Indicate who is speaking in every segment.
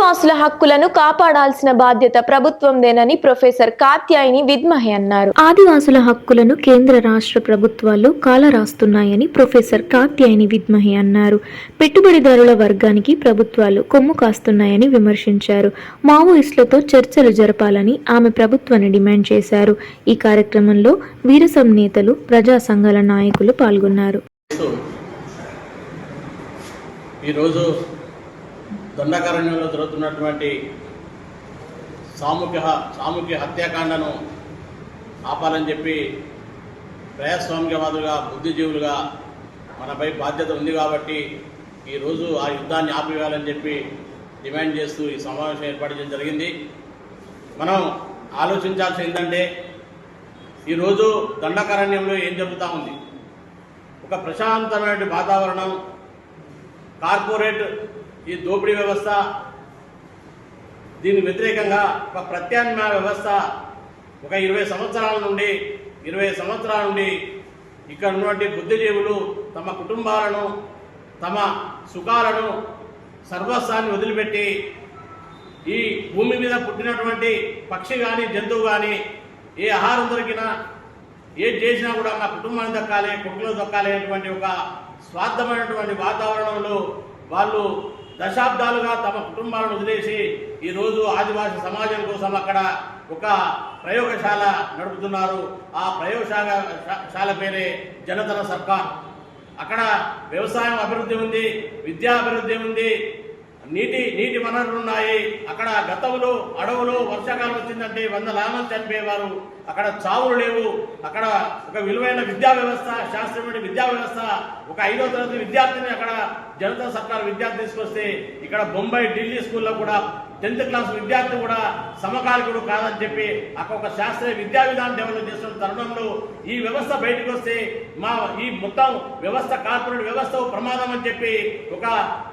Speaker 1: ఆదివాసుల హక్కులను కాపాడాల్సిన బాధ్యత ప్రభుత్వందేనని ప్రొఫెసర్ కాత్యాయని విద్మహే అన్నారు. ఆదివాసుల హక్కులను కేంద్ర రాష్ట్ర ప్రభుత్వాలు కాలరాస్తున్నాయని ప్రొఫెసర్ కాత్యాయని విద్మహే అన్నారు. పెట్టుబడిదారుల వర్గానికి ప్రభుత్వాలు కొమ్ము కాస్తున్నాయని విమర్శించారు. మావోయిస్టులతో చర్చలు జరపాలని ఆమె ప్రభుత్వాన్ని డిమాండ్ చేశారు. ఈ కార్యక్రమంలో వీరసం నేతలు, ప్రజా సంఘాల నాయకులు పాల్గొన్నారు.
Speaker 2: దండకారణ్యంలో జరుగుతున్నటువంటి సామూహిక హత్యాకాండను ఆపాలని చెప్పి ప్రజాస్వామ్యవాదులుగా, బుద్ధిజీవులుగా మనపై బాధ్యత ఉంది కాబట్టి ఈరోజు ఆ యుద్ధాన్ని ఆపివేయాలని చెప్పి డిమాండ్ చేస్తూ ఈ సమావేశం ఏర్పాటు చేయడం జరిగింది. మనం ఆలోచించాల్సి ఏంటంటే ఈరోజు దండకారణ్యంలో ఏం జరుగుతూ ఉంది. ఒక ప్రశాంతమైన వాతావరణం, కార్పొరేట్ ఈ దోపిడీ వ్యవస్థ, దీని వ్యతిరేకంగా ఒక ప్రత్యామ్నాయ వ్యవస్థ ఒక 20 సంవత్సరాల నుండి ఇక్కడ ఉన్నటువంటి బుద్ధిజీవులు తమ కుటుంబాలను, తమ సుఖాలను, సర్వస్వాన్ని వదిలిపెట్టి ఈ భూమి మీద పుట్టినటువంటి పక్షి కానీ, జంతువు కానీ ఏ ఆహారం దొరికినా, ఏది చేసినా కూడా మా కుటుంబాన్ని దక్కాలి, కొడుకులు దక్కాలి అనేటువంటి ఒక స్వార్థమైనటువంటి వాతావరణంలో వాళ్ళు దశాబ్దాలుగా తమ కుటుంబాలను వదిలేసి ఈరోజు ఆదివాసీ సమాజం కోసం అక్కడ ఒక ప్రయోగశాల నడుపుతున్నారు. ఆ ప్రయోగశాల పేరే జనతన సర్కార్. అక్కడ వ్యవసాయం అభివృద్ధి ఉంది, విద్యా అభివృద్ధి ఉంది, నీటి వనరులు ఉన్నాయి. అక్కడ గతంలో అడవులు వర్షాకాలం వచ్చిందంటే 100 మంది చనిపోయేవారు. అక్కడ చావులు లేవు. అక్కడ ఒక విలువైన విద్యా వ్యవస్థ, శాస్త్రీయమైన విద్యా వ్యవస్థ. ఒక 5వ తరగతి విద్యార్థిని అక్కడ జనతా సర్కార్ విద్యార్థి తీసుకొస్తే ఇక్కడ బొంబాయి, ఢిల్లీ స్కూల్లో కూడా 10th క్లాస్ విద్యార్థి కూడా సమకాలికుడు కాదని చెప్పి అక్కడ ఒక శాస్త్రీయ విద్యా విధానం డెవలప్ చేస్తున్న తరుణంలో ఈ వ్యవస్థ బయటకు వస్తే ఈ మొత్తం వ్యవస్థ, కార్పొరేట్ వ్యవస్థ ప్రమాదం అని చెప్పి ఒక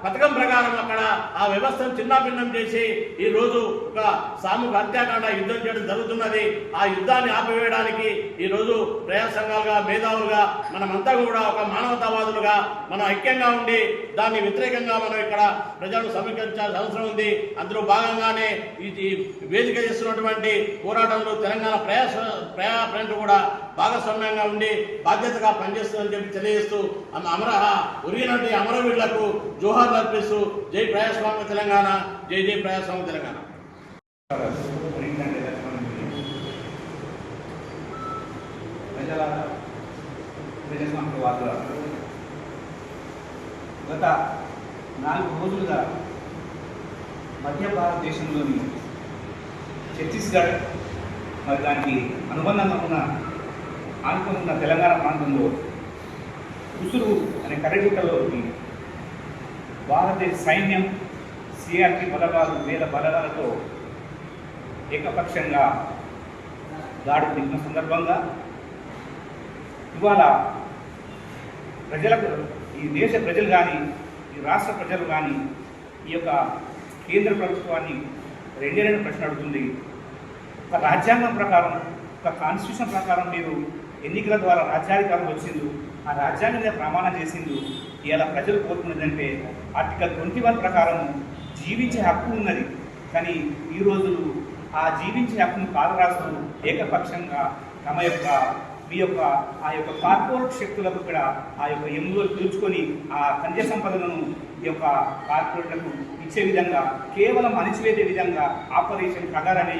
Speaker 2: పథకం ప్రకారం అక్కడ ఆ వ్యవస్థను చిన్నాభిన్నం చేసి ఈ రోజు ఒక సామూహిక హత్యాకాండ యుద్ధం చేయడం జరుగుతున్నది. ఆ యుద్ధాన్ని ఆపివేయడానికి ఈ రోజు ప్రజా సంఘాలుగా, మేధావులుగా మనమంతా కూడా ఒక మానవతావాదులుగా మనం ఐక్యంగా ఉండి దాన్ని వ్యతిరేకంగా మనం ఇక్కడ ప్రజలను సమీకరించాల్సిన అవసరం ఉంది. అందులో భాగంగానే ఈ వేదిక చేస్తున్నటువంటి పోరాటంలో తెలంగాణ ప్రజా ఫ్రంట్ కూడా భాగస్వామ్యంగా ఉండి బాధ్యతగా పనిచేస్తుందని చెప్పి తెలియజేస్తూ ఒరిగినటువంటి అమరవీరులకు జోహార్లు అర్పిస్తూ జై ప్రజాస్వామ్య తెలంగాణ, జై జై ప్రజాస్వామ్య తెలంగాణ.
Speaker 3: గత 4 రోజులుగా మధ్య భారతదేశంలోని ఛత్తీస్గఢ్ మరి దానికి అనుబంధంగా ఆనుకున్న తెలంగాణ ప్రాంతంలో ఉసురు అనే కర్రెగుట్టలోకి భారతదేశ సైన్యం, సిఆర్పి బలగాలు, వేల బలగాలతో ఏకపక్షంగా దాడి దిగిన సందర్భంగా ఇవాళ ప్రజలకు, ఈ దేశ ప్రజలు కానీ, ఈ రాష్ట్ర ప్రజలు కానీ ఈ యొక్క కేంద్ర ప్రభుత్వాన్ని రెండే ప్రశ్న అడుగుతుంది. ఒక రాజ్యాంగం ప్రకారం, ఒక కాన్స్టిట్యూషన్ ప్రకారం మీరు ఎన్నికల ద్వారా రాజ్యాధికారం వచ్చింది, ఆ రాజ్యాంగం మీద ప్రమాణం చేసింది. ఇలా ప్రజలు కోరుకున్నదంటే ఆర్టికల్ 21 ప్రకారం జీవించే హక్కు ఉన్నది. కానీ ఈరోజు ఆ జీవించే హక్కును కాలరాస్తూ ఏకపక్షంగా తమ యొక్క ఆ యొక్క కార్పొరేట్ శక్తులకు ఇక్కడ ఆ యొక్క ఎముకలు పీల్చుకొని ఆ ఖనిజ సంపదలను ఈ యొక్క కార్పొరేట్లకు ఇచ్చే విధంగా, కేవలం అణిచివేసే విధంగా ఆపరేషన్ కగార్ అనే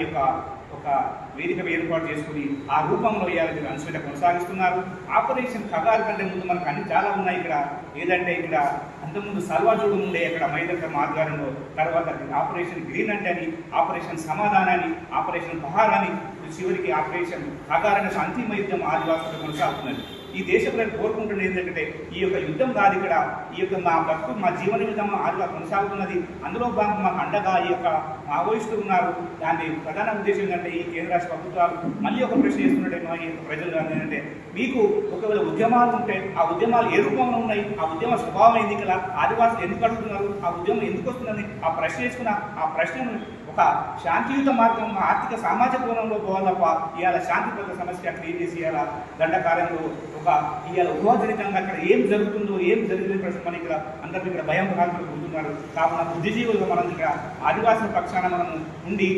Speaker 3: ఒక వేదిక ఏర్పాటు చేసుకుని ఆ రూపంలో ఇవాళ అణచివేత కొనసాగిస్తున్నారు. ఆపరేషన్ కగార్ కంటే ముందు మనకు అన్ని చాలా ఉన్నాయి. ఇక్కడ ఏదంటే ఇక్కడ అంతకుముందు సల్వాజుడు ఉండే ఇక్కడ మైదకర్మ ఆధ్వర్యంలో, తర్వాత ఆపరేషన్ గ్రీన్ అంటే అని, ఆపరేషన్ సమాధానాన్ని, ఆపరేషన్ బహార్ అని, చివరికి ఆపరేషన్ కగార్ అనే అంతిమ యుద్ధం ఆదివాసులు కొనసాగుతున్నది. ఈ దేశ ప్రజలు కోరుకుంటున్నది ఏంటంటే ఈ యొక్క యుద్ధం కాదు, ఇక్కడ ఈ యొక్క మా బతుకు, మా జీవన విధం ఆదిగా కొనసాగుతున్నది. అందులో భాగంగా మాకు అండగా ఈ యొక్క మావోయిస్టులు ఉన్నారు. దాని ప్రధాన ఉద్దేశం ఏంటంటే ఈ కేంద్ర రాష్ట్ర ప్రభుత్వాలు మళ్ళీ ఒక ప్రశ్న చేస్తున్నట్టే మా ఈ ప్రజలు ఏంటంటే, మీకు ఒకవేళ ఉద్యమాలు ఉంటే ఆ ఉద్యమాలు ఏ రూపంలో ఉన్నాయి, ఆ ఉద్యమ స్వభావం ఏంది, ఇక్కడ ఆదివాసులు ఎందుకు అడుగుతున్నారు, ఆ ఉద్యమం ఎందుకు వస్తుందని ఆ ప్రశ్న వేసుకున్న ఆ ప్రశ్నను ఒక శాంతియుత మార్గం ఆర్థిక సామాజిక కోణంలో పోవాలి తప్ప ఇవాళ శాంతి భద్రత సమస్య క్లియర్ చేసి ఇవాళ దండకార్యంలో ఒక ఇవాళ ఊహాజనితంగా అక్కడ ఏం జరుగుతుందో ఏం జరిగిన ప్రశ్న మన ఇక్కడ అందరికీ ఇక్కడ భయం భ్రాంతులు పొందుతున్నారు. కావున బుద్ధిజీవులుగా మనం ఇక్కడ ఆదివాసుల పక్షాన మనము ఉండి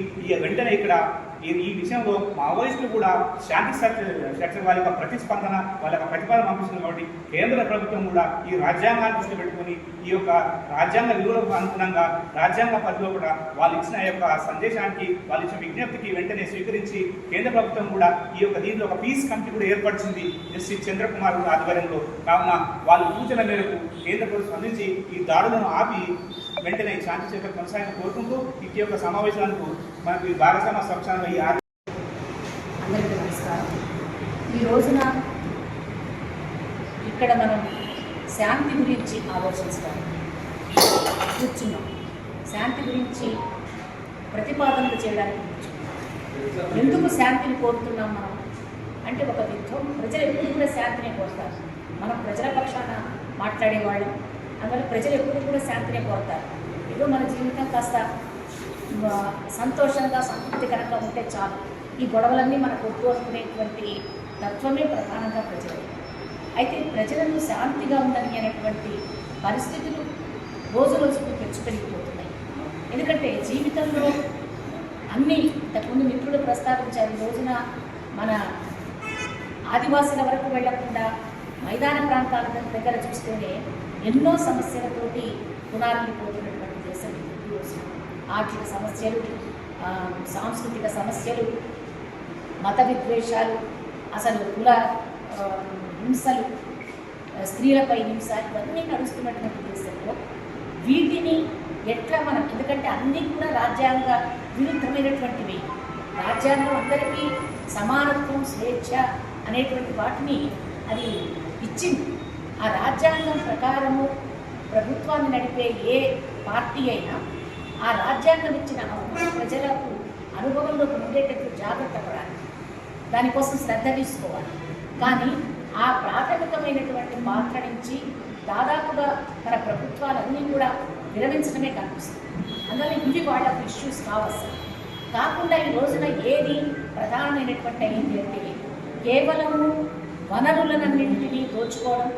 Speaker 3: వెంటనే ఇక్కడ ఈ విషయంలో మావోయిస్టులు కూడా శాంతి చర్చ వాళ్ళ యొక్క ప్రతిస్పందన వాళ్ళ యొక్క ప్రతిపాదన పంపిస్తుంది. కాబట్టి కేంద్ర ప్రభుత్వం కూడా ఈ రాజ్యాంగాన్ని దృష్టి పెట్టుకొని ఈ యొక్క రాజ్యాంగ విలువలకు అనుగుణంగా రాజ్యాంగ పరిధిలో కూడా వాళ్ళు ఇచ్చిన యొక్క సందేశానికి వాళ్ళు ఇచ్చిన విజ్ఞప్తికి వెంటనే స్వీకరించి కేంద్ర ప్రభుత్వం కూడా ఈ యొక్క దీనిలో ఒక పీస్ కమిటీ కూడా ఏర్పరిచింది జస్టిస్ చంద్రకుమార్ ఆధ్వర్యంలో. కావున వాళ్ళ సూచన మేరకు కేంద్ర ప్రభుత్వం స్పందించి ఈ దాడులను ఆపి వెంటనే శాంతి చర్చలు కొనసాగిన కోరుకుంటూ ఈ యొక్క సమావేశాలకు మనకి భాగస్వామ్య సంక్షానం
Speaker 4: అందరికీ నమస్కారం. ఈ రోజున ఇక్కడ మనం శాంతి గురించి ఆలోచించడం కూర్చున్నాం. శాంతి గురించి ప్రతిపాదనలు చేయడానికి కూర్చున్నాం. ఎందుకు శాంతిని కోరుతున్నాం మనం అంటే ఒక యుద్ధం ప్రజలు ఎప్పుడు కూడా శాంతిని కోరుతారు. మనం ప్రజల పక్షాన మాట్లాడేవాళ్ళం. అందువల్ల ప్రజలు ఎప్పుడు కూడా శాంతిని కోరుతారు. ఏదో మన జీవితం కాస్త సంతోషంగా సంతృప్తికరంగా ఉంటే చాలు, ఈ గొడవలన్నీ మనకు వద్దు అనుకునేటువంటి తత్వమే ప్రధానంగా ప్రజలు. అయితే ప్రజలను శాంతిగా ఉండని అనేటువంటి పరిస్థితులు రోజు రోజుకు పెరిగిపోతున్నాయి. ఎందుకంటే జీవితంలో అన్నీ ఇంతకుముందు మిత్రులు ప్రస్తావించారు. ఈ రోజున మన ఆదివాసుల వరకు వెళ్లకుండా మైదాన ప్రాంతాల దగ్గర చూస్తేనే ఎన్నో సమస్యలతోటి పునారిల్లిపోతున్నటువంటి దేశం ఈరోజు. ఆర్థిక సమస్యలు, సాంస్కృతిక సమస్యలు, మత విద్వేషాలు, అసలు కుల హింసలు, స్త్రీలపై హింస, ఇవన్నీ నడుస్తున్నటువంటి దేశంలో వీటిని ఎట్లా మనం, ఎందుకంటే అన్నీ కూడా రాజ్యాంగ విరుద్ధమైనటువంటివి. రాజ్యాంగం అందరికీ సమానత్వం, స్వేచ్ఛ అనేటువంటి వాటిని అది ఇచ్చింది. ఆ రాజ్యాంగం ప్రకారము ప్రభుత్వాన్ని నడిపే ఏ పార్టీ అయినా ఆ రాజ్యాంగం ఇచ్చిన ప్రజలకు అనుభవంలోకి ఉండేటట్లు జాగ్రత్త పడాలి, దానికోసం శ్రద్ధ తీసుకోవాలి. కానీ ఆ ప్రాథమికమైనటువంటి పాత్ర నుంచి దాదాపుగా మన ప్రభుత్వాలన్నీ కూడా విరమించడమే కనిపిస్తుంది. అందువల్ల ఇవి వాళ్ళ ఇష్యూస్ కాకుండా ఈ రోజున ఏది ప్రధానమైనటువంటి అయింది అంటే కేవలము వనరులనన్నింటినీ దోచుకోవడం,